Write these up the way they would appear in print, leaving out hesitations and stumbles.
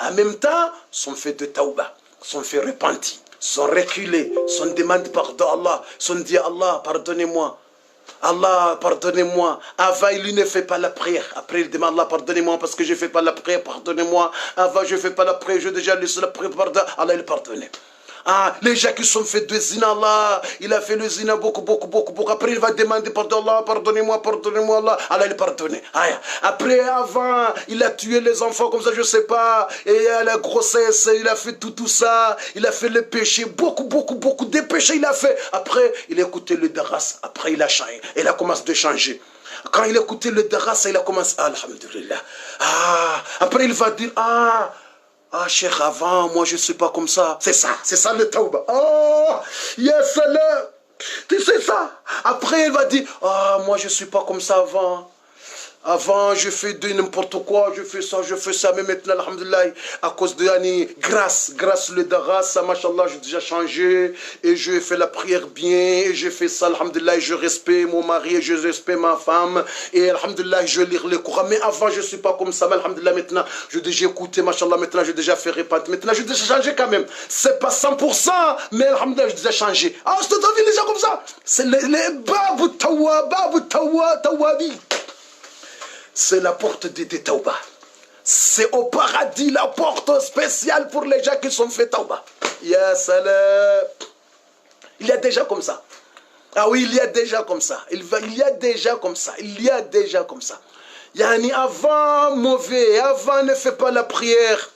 En même temps, sont faits de tauba, sont faits repentis, sont reculés, sont demandés pardon à Allah, sont dit Allah, pardonnez-moi. Allah, pardonnez-moi. Avant, il ne fait pas la prière. Après, il demande Allah, pardonnez-moi parce que je ne fais pas la prière, pardonnez-moi. Avant, je ne fais pas la prière, je déjà laissé la prière, pardon. Allah, il pardonne. Ah, les gens qui sont faits de zina, Allah, il a fait le zina beaucoup. Après, il va demander pardon, Allah, pardonnez-moi, Allah. Allah, il pardonne. Après, avant, il a tué les enfants comme ça, je ne sais pas. Et à la grossesse, il a fait tout ça. Il a fait le péché, beaucoup de péchés il a fait. Après, il a écouté le daras. Après, il a changé. Il a commencé de changer. Quand il a écouté le daras, il a commencé, alhamdulillah. Après, il va dire, Cheikh, avant, moi je ne suis pas comme ça. C'est ça le tauba. Yes, Allah. C'est ça. Après, il va dire, moi je ne suis pas comme ça avant. Avant, je fais de n'importe quoi, je fais ça, mais maintenant, alhamdulillah, à cause de grâce le daras, machallah, j'ai déjà changé, et je fais la prière bien, et je fais ça, alhamdulillah, je respecte mon mari, et je respecte ma femme, et alhamdulillah, je lis le Coran, mais avant, je ne suis pas comme ça, mais alhamdulillah, maintenant, j'ai déjà écouté, machallah, maintenant, j'ai déjà fait répandre, maintenant, j'ai déjà changé quand même, c'est pas 100%, mais alhamdulillah, j'ai déjà changé. Je te dis déjà comme ça, c'est les babu tawabi. C'est la porte de tauba. C'est au paradis la porte spéciale pour les gens qui sont fait tauba. Ya salam. Il y a déjà comme ça. Oui, il y a déjà comme ça. Il y a déjà comme ça. Yani avant mauvais, avant ne fait pas la prière.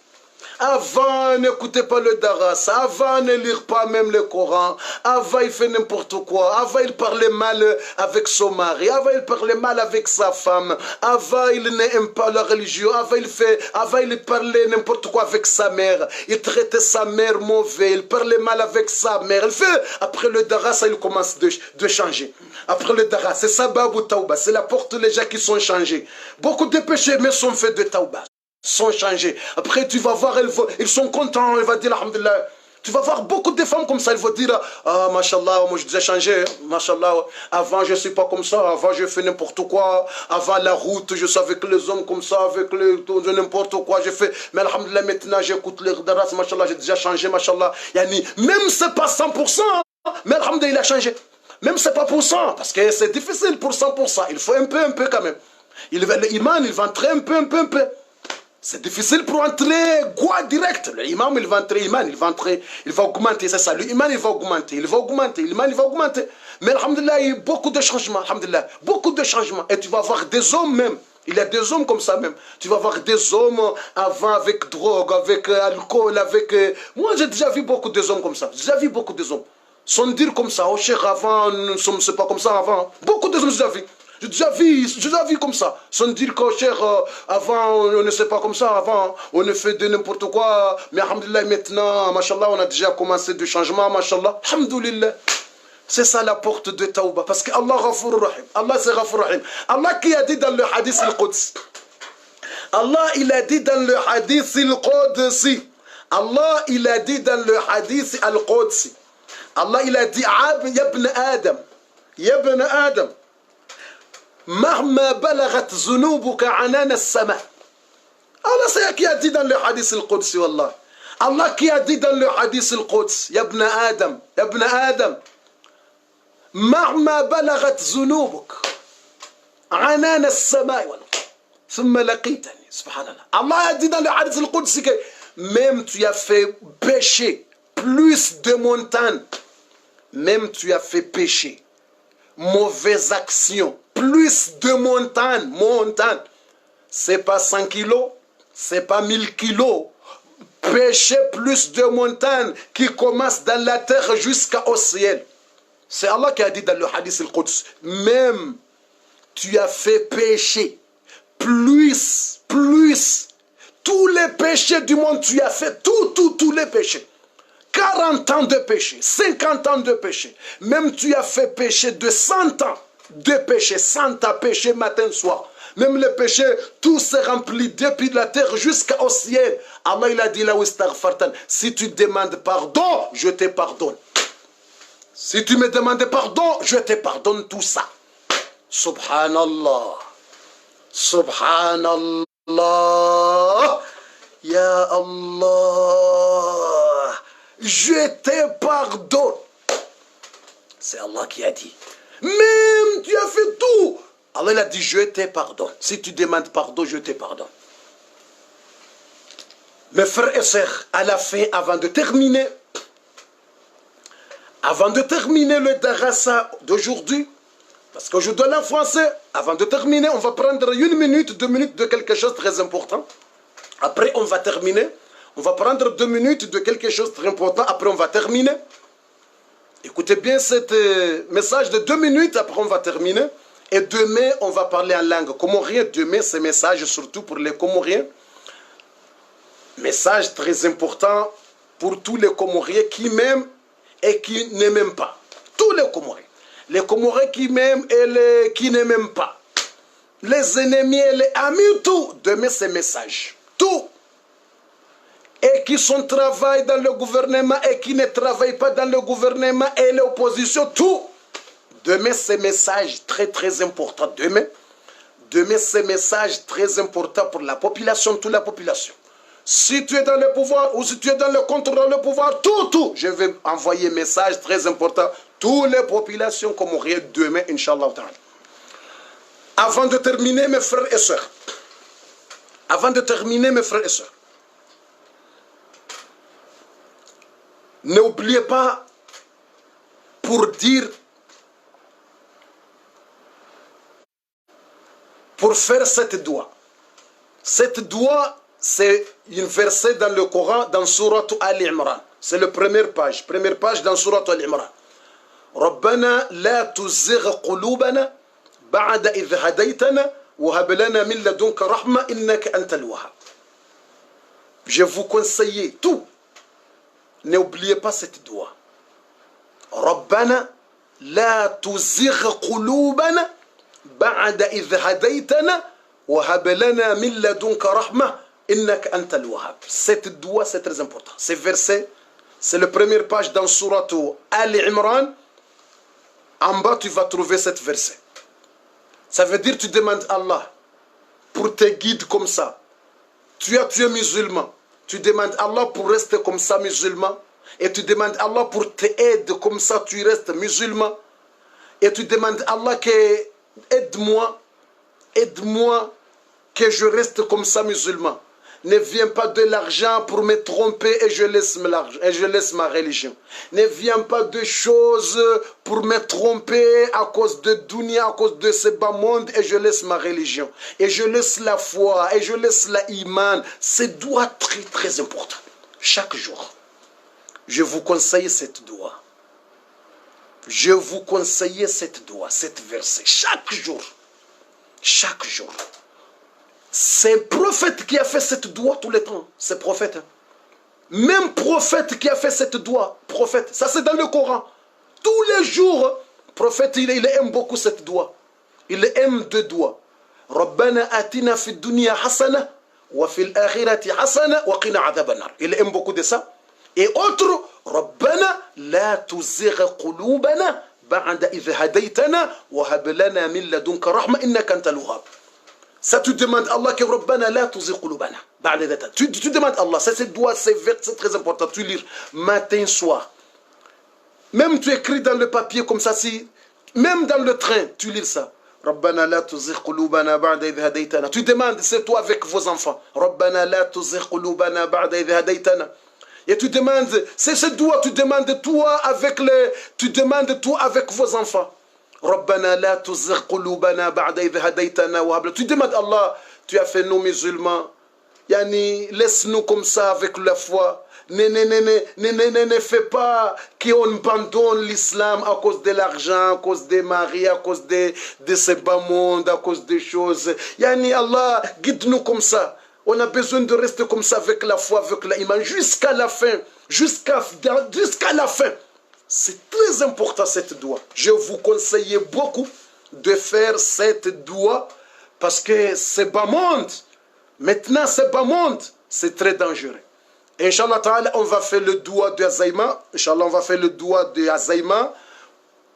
Avant, n'écoutez pas le daras. Avant, ne lire pas même le Coran. Avant, il fait n'importe quoi. Avant, il parlait mal avec son mari. Avant, il parlait mal avec sa femme. Avant, il n'aime pas la religion. Avant, il parlait n'importe quoi avec sa mère. Il traitait sa mère mauvais. Il parlait mal avec sa mère. Après le daras, il commence de changer. Après le daras, c'est ça, Babou Tauba. C'est la porte des gens qui sont changés. Beaucoup de péchés, mais sont faits de Tauba. Sont changés. Après, tu vas voir, ils sont contents, ils vont dire, alhamdulillah. Tu vas voir beaucoup de femmes comme ça, ils vont dire, mashallah, moi je disais changé, mashallah, avant je ne suis pas comme ça, avant je fais n'importe quoi, avant la route, je suis avec les hommes comme ça, avec n'importe quoi, je fais, mais alhamdulillah, maintenant j'écoute les daras, mashallah, j'ai déjà changé, mashallah. Yani, même c'est pas 100%, mais alhamdulillah, il a changé. Même c'est pas pour 100, parce que c'est difficile pour 100%, il faut un peu quand même. L'imam, il va entrer un peu. C'est difficile pour entrer quoi direct. L'imam, il va entrer, il va augmenter, c'est ça. L'imam, il va augmenter, l'imam, il va augmenter. Mais alhamdulillah, il y a beaucoup de changements, alhamdulillah. Beaucoup de changements. Et tu vas voir des hommes même. Il y a des hommes comme ça même. Tu vas voir des hommes avant avec drogue, avec alcool, avec... Moi, j'ai déjà vu beaucoup de hommes comme ça. J'ai déjà vu beaucoup de hommes. Sans dire comme ça, cher, avant, c'est pas comme ça avant. Beaucoup de hommes, j'ai déjà vu. J'ai déjà vu comme ça. Sans dire que, cher, avant, on ne sait pas comme ça. Avant, on ne fait de n'importe quoi. Mais, alhamdulillah, maintenant, mashallah, on a déjà commencé de changement, mashallah. Alhamdulillah. C'est ça la porte de Tauba. Parce que Allah, Ghafour Rahim. Allah, c'est Ghafour Rahim. Allah qui a dit dans le hadith al-Quds. Allah, il a dit dans le hadith al-Qudsi. Allah, il a dit dans le hadith al-Qudsi. Allah, il a dit, Ya ibn Adam. مهما بلغت ذنوبك عنان السماء. Allah c'est qui a dit dans le hadith al-Qudsi wallah. Allah qui a dit dans le hadith al-Quds, Ya ibn Adam, مهما بلغت ذنوبك عنان السماء ثم لقيتني. Subhanallah. Allah a dit dans le hadith al-Qudsi que même tu as fait pécher plus de montagnes, même tu as fait pécher, mauvaise action, plus de montagnes, c'est pas 100 kilos, c'est pas 1000 kilos, péché plus de montagnes qui commencent dans la terre jusqu'au ciel. C'est Allah qui a dit dans le hadith al-Quds, même tu as fait péché, plus, tous les péchés du monde, tu as fait tous les péchés. 40 ans de péché, 50 ans de péché, même tu as fait péché de 100 ans de péché, 100 ans péché matin, soir. Même les péchés, tout s'est rempli depuis la terre jusqu'au ciel. Allah il a dit là où si tu demandes pardon, je te pardonne. Si tu me demandes pardon, je te pardonne tout ça. Subhanallah. Subhanallah. Ya Allah, je te pardonne. C'est Allah qui a dit. Même tu as fait tout. Allah il a dit, je te pardonne. Si tu demandes pardon, je te pardonne. Mes frères et sœurs, à la fin, avant de terminer le darasa d'aujourd'hui, parce que je donne en français, avant de terminer, on va prendre 1 minute, 2 minutes de quelque chose de très important. Après, on va terminer. On va prendre 2 minutes de quelque chose de très important. Après, on va terminer. Écoutez bien ce message de 2 minutes. Après, on va terminer. Et demain, on va parler en langue comorienne. Demain, ce message, surtout pour les Comoriens. Message très important pour tous les Comoriens qui m'aiment et qui ne m'aiment pas. Tous les Comoriens. Les Comoriens qui m'aiment et les qui ne m'aiment pas. Les ennemis et les amis, tout. Demain, ce message. Tout. Et qui sont travaillent dans le gouvernement et qui ne travaillent pas dans le gouvernement et l'opposition, tout. Demain, ce message très très important. Demain, ce message très important pour la population, toute la population. Si tu es dans le pouvoir ou si tu es dans le contrôle du pouvoir, tout. Je vais envoyer un message très important. Toutes les populations comoriennes demain, Inch'Allah. Avant de terminer, mes frères et sœurs. N'oubliez pas pour faire cette doua. Cette doua, c'est une verset dans le Coran, dans Surat Al-Imran. C'est la première page dans Surat Al-Imran. ربنا لا تزغ قلوبنا بعد إذ هديتنا وهب لنا من لدنك رحمة إنك أنت الوهاب. Je vous conseille tout. N'oubliez pas cette doua. ربنا لا تزغ قلوبنا بعد إذ هديتنا وهب لنا من لدنك رحمة إنك أنت الوهاب. Cette doua, c'est très important. Ces versets, c'est la première page dans Surat Al-Imran. En bas, tu vas trouver cette verset. Ça veut dire que tu demandes à Allah pour te guider comme ça. Tu es musulman. Tu demandes à Allah pour rester comme ça musulman. Et tu demandes à Allah pour t'aider comme ça, tu restes musulman. Et tu demandes à Allah que aide-moi que je reste comme ça musulman. Ne viens pas de l'argent pour me tromper et je laisse ma religion. Ne viens pas de choses pour me tromper à cause de dunya, à cause de ce bas monde et je laisse ma religion. Et je laisse la foi et je laisse la iman. C'est doua très très important. Chaque jour, je vous conseille cette doua. Je vous conseille cette doua, cette verset. Chaque jour. C'est le prophète qui a fait cette doua tout le temps. C'est prophète. Même prophète qui a fait cette doua. Prophète. Ça c'est dans le Coran. Tous les jours, prophète, il aime beaucoup cette doua. Il aime deux doigts. Rabbana atina fi dunya hasana wa fil akhirati hasana wa qina adhaban nar. Il aime beaucoup de ça. Et autre, Rabbana la tuzigh qulubana ba'da idh hadaytana wa hab lana min ladunka rahma innaka antal wahhab. Ça, tu demandes à Allah que Rabbana la tuzigh qulubana. Tu demandes à Allah. Ça, c'est doigt, c'est très important. Tu lis matin, soir. Même tu écris dans le papier comme ça, si, même dans le train, tu lis ça. Rabbana la tuzigh qulubana ba'da idh hadaytana. Tu demandes, c'est toi avec vos enfants. Rabbana la tuzigh qulubana ba'da idh hadaytana. Et tu demandes, c'est ce doigt, tu demandes toi avec vos enfants. Rabbana la tuzigh qulubana ba'da idh hadaytana wa hab lana. Tu demandes Allah, tu as fait nous musulmans. Yani, laisse-nous comme ça avec la foi. Ne fais pas qu'on abandonne l'islam à cause de l'argent, à cause des maris, à cause de ce bas monde, à cause des choses. Yani Allah, guide-nous comme ça. On a besoin de rester comme ça avec la foi, avec l'iman, jusqu'à la fin. Jusqu'à la fin. C'est très important cette doua. Je vous conseille beaucoup de faire cette doua parce que ce bas monde, maintenant ce bas monde, c'est très dangereux. Inch'Allah ta'ala, on va faire le doua de Azaïma. Inch'Allah, on va faire le doua de Azaïma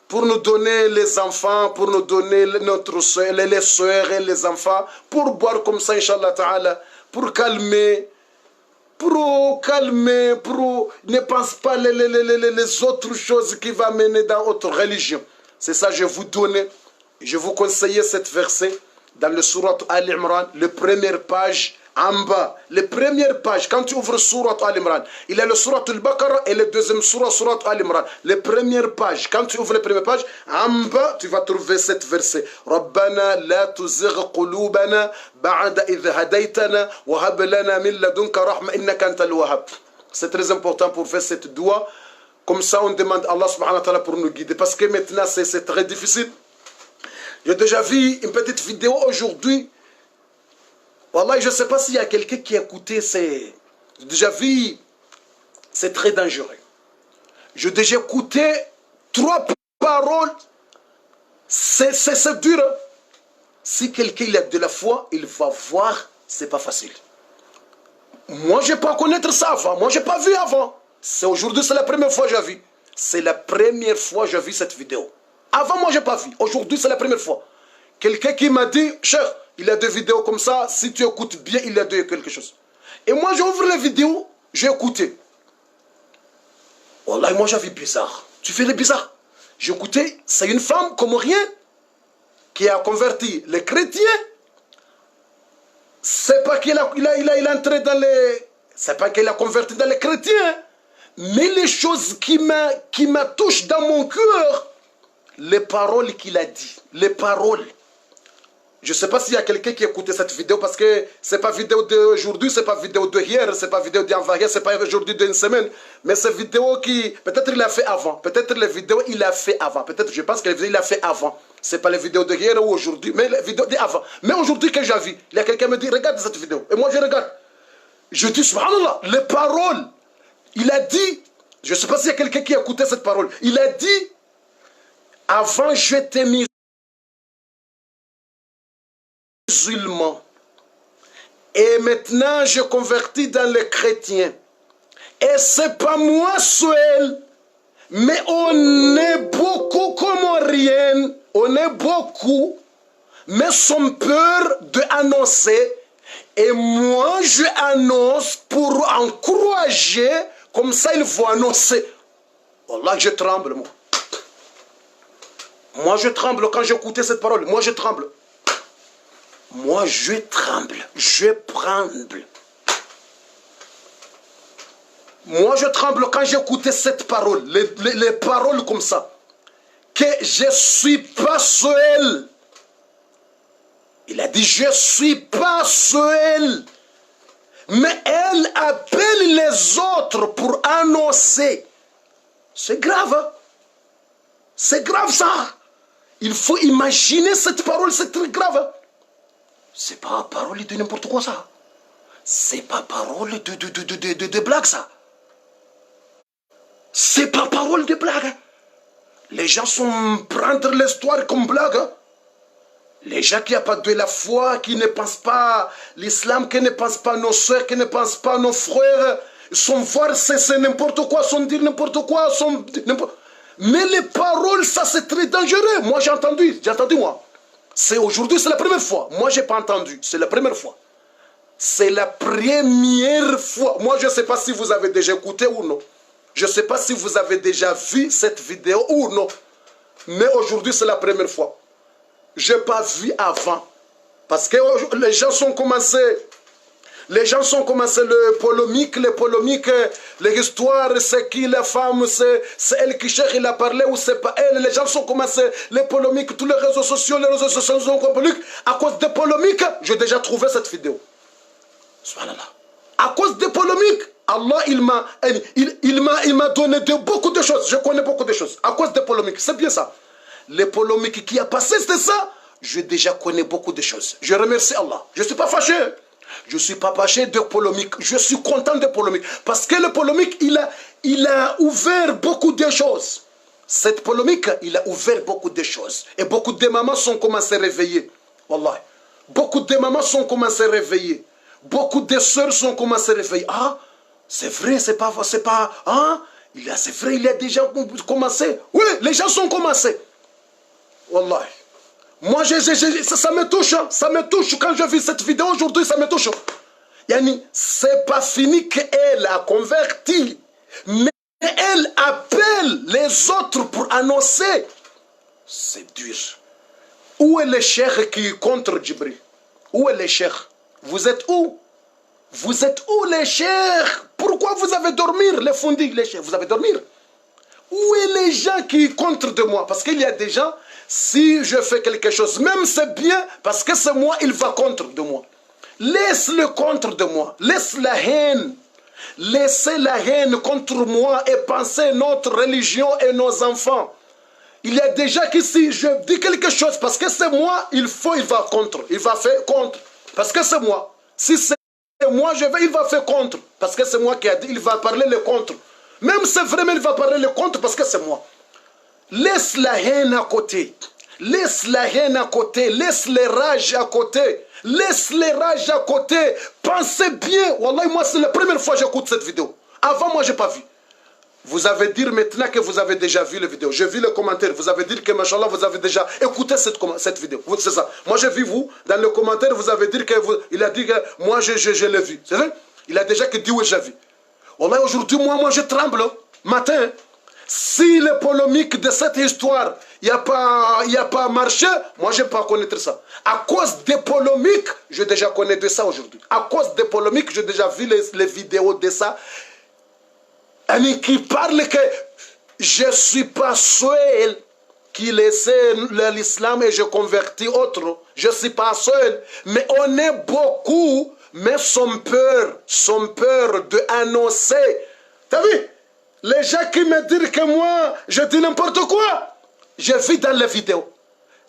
pour nous donner les enfants, pour nous donner les soeurs et les enfants, pour boire comme ça, Inch'Allah ta'ala, pour calmer pour calmer, pour ne pense pas les autres choses qui vont mener dans votre religion. C'est ça, je vous donne, je vous conseille cette verset dans le Surat Al-Imran, la première page en bas. Les premières pages, quand tu ouvres Surat Al-Imran, il y a le Surat Al-Baqarah et le deuxième Surat Al-Imran. Les premières pages, quand tu ouvres les premières pages, en bas, tu vas trouver cette verset. Rabbana la tuzigh qulubana ba'da idh hadaytana wa hab lana min ladunka rahma innaka antal wahhab. C'est très important pour faire cette dua. Comme ça, on demande à Allah subhanahu wa ta'ala pour nous guider. Parce que maintenant, c'est très difficile. J'ai déjà vu une petite vidéo aujourd'hui. Wallah, je ne sais pas s'il y a quelqu'un qui a écouté. J'ai déjà vu. C'est très dangereux. J'ai déjà écouté 3 paroles. C'est dur. Si quelqu'un a de la foi, il va voir. C'est pas facile. Moi, je n'ai pas connaître ça avant. Moi, je n'ai pas vu avant. Aujourd'hui, c'est la première fois que j'ai vu. C'est la première fois que j'ai vu cette vidéo. Avant, moi, je n'ai pas vu. Aujourd'hui, c'est la première fois. Quelqu'un qui m'a dit, cher, il y a des vidéos comme ça. Si tu écoutes bien, il y a quelque chose. Et moi, j'ouvre les vidéos, j'ai écouté. Wallah, moi, j'ai vu bizarre. Tu fais les bizarres. J'ai écouté, c'est une femme comorienne qui a converti les chrétiens. C'est pas qu'il a entré dans les... C'est pas qu'il a converti dans les chrétiens. Mais les choses qui m'a touché dans mon cœur, les paroles qu'il a dit, les paroles. Je ne sais pas s'il y a quelqu'un qui a écouté cette vidéo parce que ce n'est pas vidéo d'aujourd'hui, ce n'est pas vidéo de hier, ce n'est pas vidéo d'avant-hier, ce n'est pas aujourd'hui d'une semaine. Mais c'est vidéo qui, peut-être il a fait avant, peut-être les vidéos il a fait avant, peut-être je pense que les vidéos il a fait avant. Ce n'est pas les vidéos de hier ou aujourd'hui, mais les vidéos d'avant. Mais aujourd'hui que j'ai vu, il y a quelqu'un qui me dit, regarde cette vidéo. Et moi je regarde. Je dis, subhanallah, les paroles. Il a dit, je ne sais pas s'il y a quelqu'un qui a écouté cette parole. Il a dit, avant j'étais musulman. Et maintenant je convertis dans les chrétiens. Et c'est pas moi seul. Mais on est beaucoup comoriens. On est beaucoup. Mais sont peur d'annoncer. Et moi je annonce pour encourager. Comme ça, il faut annoncer. Wallah, je tremble, moi. Moi, je tremble quand j'écoutais cette parole. Moi, je tremble. Moi, je tremble. Je tremble. Moi, je tremble quand j'écoutais cette parole. Les paroles comme ça. Que je ne suis pas seul. Il a dit, je ne suis pas seul. Mais elle appelle les autres pour annoncer. C'est grave. Hein? C'est grave ça. Il faut imaginer cette parole, c'est très grave. C'est pas parole de n'importe quoi ça. C'est pas parole de blague ça. C'est pas parole de blague. Les gens sont prendre l'histoire comme blague. Les gens qui n'ont pas de la foi, qui ne pensent pas l'islam, qui ne pensent pas nos soeurs, qui ne pensent pas nos frères, sont voir c'est n'importe quoi, sont dire n'importe quoi, mais les paroles, ça c'est très dangereux. Moi j'ai entendu moi. C'est aujourd'hui, c'est la première fois. Moi j'ai pas entendu, c'est la première fois. C'est la première fois. Moi je ne sais pas si vous avez déjà écouté ou non. Je ne sais pas si vous avez déjà vu cette vidéo ou non. Mais aujourd'hui c'est la première fois. Je n'ai pas vu avant. Parce que les gens sont commencé le polémique, les histoires, c'est qui la femme, c'est elle qui cherche, il a parlé ou c'est pas elle. Les gens sont commencé les polémiques, tous les réseaux sociaux sont polémiques. À cause des polémiques, j'ai déjà trouvé cette vidéo. Subhanallah. À cause des polémiques, Allah, il m'a donné beaucoup de choses. Je connais beaucoup de choses. À cause des polémiques, c'est bien ça. Les polémiques qui a passé, c'était ça. Je déjà connais beaucoup de choses. Je remercie Allah. Je ne suis pas fâché. Je ne suis pas fâché de polémiques. Je suis content de polémiques. Parce que le polémique, il a ouvert beaucoup de choses. Cette polémique, il a ouvert beaucoup de choses. Et beaucoup de mamans sont commencées à réveiller. Wallah. Beaucoup de mamans sont commencées à réveiller. Beaucoup de sœurs sont commencées à réveiller. Ah, c'est vrai, c'est pas, hein? C'est vrai, il a déjà commencé. Oui, les gens sont commencés. Wallah. Moi, ça me touche. Hein. Ça me touche. Quand je vis cette vidéo aujourd'hui, ça me touche. Yani, c'est pas fini qu'elle a converti, mais elle appelle les autres pour annoncer. C'est dur. Où est le cheikh qui est contre Djibril? Où est le cheikh? Vous êtes où? Vous êtes où les cheikhs? Pourquoi vous avez dormir, les fondis, les cheikhs? Vous avez dormir? Où est les gens qui sont contre de moi? Parce qu'il y a des gens, si je fais quelque chose, même c'est bien, parce que c'est moi, il va contre de moi. Laisse-le contre de moi. Laisse la haine. Laissez la haine contre moi et pensez notre religion et nos enfants. Il y a des gens qui, si je dis quelque chose, parce que c'est moi, il va contre. Il va faire contre. Parce que c'est moi. Si c'est moi, il va faire contre. Parce que c'est moi qui a dit, il va parler le contre. Même c'est vraiment, il va parler le contre parce que c'est moi. Laisse la haine à côté. Laisse la haine à côté. Laisse les rages à côté. Laisse les rages à côté. Pensez bien. Wallah, moi, c'est la première fois que j'écoute cette vidéo. Avant, moi, je n'ai pas vu. Vous avez dit maintenant que vous avez déjà vu la vidéo. J'ai vu les commentaires. Vous avez dit que, machallah, vous avez déjà écouté cette vidéo. C'est ça. Moi, j'ai vu vous. Dans les commentaires, vous avez dit que il a dit que moi, je l'ai vu. C'est vrai? Il a déjà dit oui, j'ai vu. Wallah, aujourd'hui, moi, je tremble. Matin. Si les polémiques de cette histoire, il n'y a pas marché, moi, je n'ai pas connaître ça. À cause des polémiques, je déjà connais de ça aujourd'hui. À cause des polémiques, j'ai déjà vu les vidéos de ça. Qui parle que je ne suis pas seul qui laissait l'islam et je convertis autre. Je ne suis pas seul. Mais on est beaucoup, mais sont peur d'annoncer. T'as vu? Les gens qui me disent que moi, je dis n'importe quoi. Je vis dans les vidéos.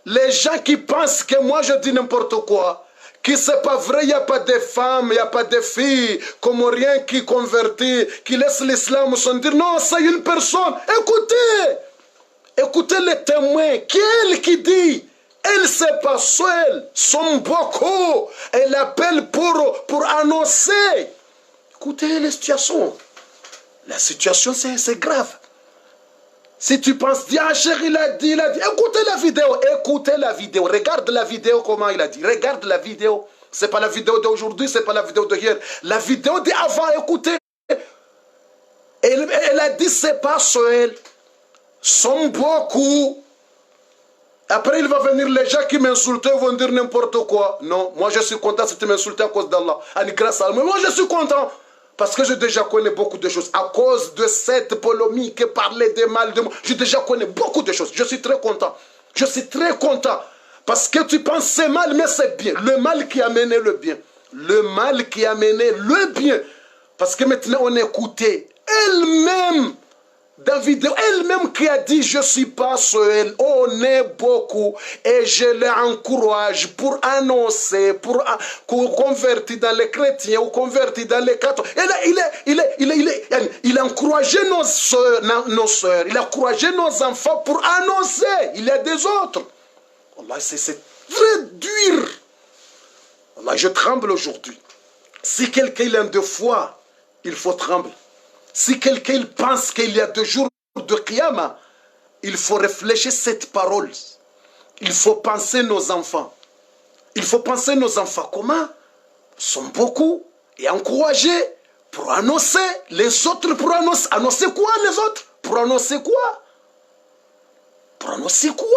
Les gens qui pensent que moi, je dis n'importe quoi. Que c'est pas vrai, il n'y a pas de femmes, il n'y a pas de filles, comoriens qui convertit, qui laissent l'islam sans dire non, c'est une personne. Écoutez les témoins, qui dit, elle c'est pas seule, sont beaucoup, elle appelle pour annoncer. Écoutez les situations. La situation c'est grave. Si tu penses, ah chérie, il a dit, écoutez la vidéo, regarde la vidéo, comment il a dit, regarde la vidéo. C'est pas la vidéo d'aujourd'hui, c'est pas la vidéo de hier. La vidéo d'avant, écoutez. Elle a dit, c'est pas seul, sont beaucoup. Après, il va venir les gens qui m'insultent, vont dire n'importe quoi. Non, moi je suis content si tu m'insultes à cause d'Allah. Grâce à Allah. Mais moi je suis content. Parce que je déjà connais beaucoup de choses. À cause de cette polémique, parler de mal de moi, je déjà connais beaucoup de choses. Je suis très content. Je suis très content. Parce que tu penses c'est mal, mais c'est bien. Le mal qui a mené le bien. Le mal qui a mené le bien. Parce que maintenant on écoutait elle-même, dans la vidéo, elle-même qui a dit je ne suis pas seul, on est beaucoup et je l'encourage pour annoncer, pour convertir dans les chrétiens ou convertir dans les catholiques. Il a encouragé nos soeurs, il a encouragé nos enfants pour annoncer. Il y a des autres. Allah, c'est très dur. Allah, je tremble aujourd'hui. Si quelqu'un a de foi, il faut trembler. Si quelqu'un pense qu'il y a 2 jours de Qiyamah, il faut réfléchir cette parole. Il faut penser nos enfants. Il faut penser nos enfants. Comment? Ils sont beaucoup et encouragés pour annoncer. Les autres pour annoncer. Annoncer quoi les autres? Pour annoncer quoi? Pour annoncer quoi?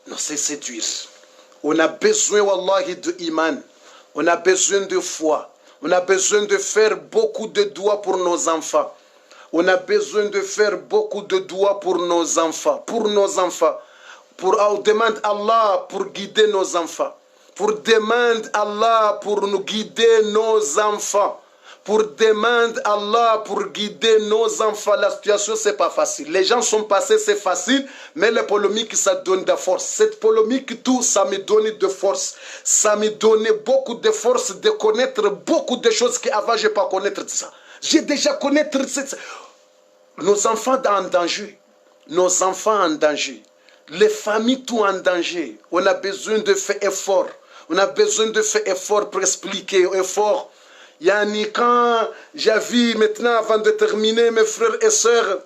Non, c'est séduire. On a besoin, wallahi, de iman. On a besoin de foi. On a besoin de faire beaucoup de doigts pour nos enfants. On a besoin de faire beaucoup de doigts pour nos enfants. Pour nos enfants. On demande à Allah pour guider nos enfants. Pour demander à Allah pour nous guider nos enfants. Pour demander à Allah pour guider nos enfants. La situation, c'est pas facile. Les gens sont passés, c'est facile. Mais la polémique, ça donne de force. Cette polémique, tout, ça me donne de force. Ça me donne beaucoup de force de connaître beaucoup de choses qu'avant, je n'ai pas connaître ça. J'ai déjà connaître nos enfants en danger. Nos enfants en danger. Les familles, tout en danger. On a besoin de faire effort. On a besoin de faire effort pour expliquer, effort. Yani, quand j'ai vu maintenant, avant de terminer, mes frères et sœurs,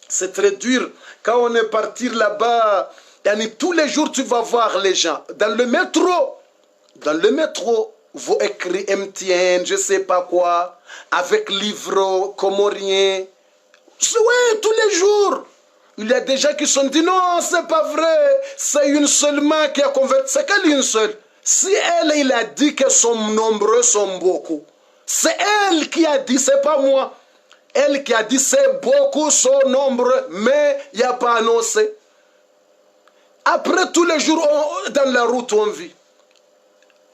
c'est très dur. Quand on est parti là-bas, yani, tous les jours, tu vas voir les gens. Dans le métro, vos écrits MTN, je sais pas quoi, avec livres comoriens. Oui, tous les jours. Il y a des gens qui sont dit non, c'est pas vrai, c'est une seule main qui a converti. C'est qu'elle une seule. Si elle, il a dit que son nombreux sont beaucoup, c'est elle qui a dit, c'est pas moi. Elle qui a dit c'est beaucoup son nombre, mais il n'y a pas annoncé. Après tous les jours, dans la route, on vit.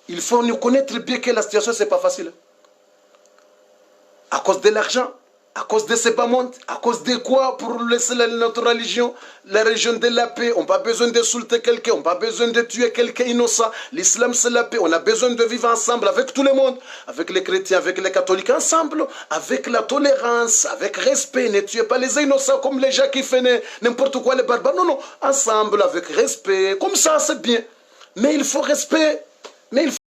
Il faut nous connaître bien que la situation, ce n'est pas facile. À cause de l'argent, à cause de ces bas mondes, à cause de quoi pour laisser notre religion, la religion de la paix. On n'a pas besoin d'insulter quelqu'un, on n'a pas besoin de tuer quelqu'un innocent. L'islam, c'est la paix. On a besoin de vivre ensemble avec tout le monde, avec les chrétiens, avec les catholiques, ensemble, avec la tolérance, avec respect. Ne tuez pas les innocents comme les gens qui font n'importe quoi, les barbares. Non, non, ensemble, avec respect. Comme ça, c'est bien. Mais il faut respect. Mais il faut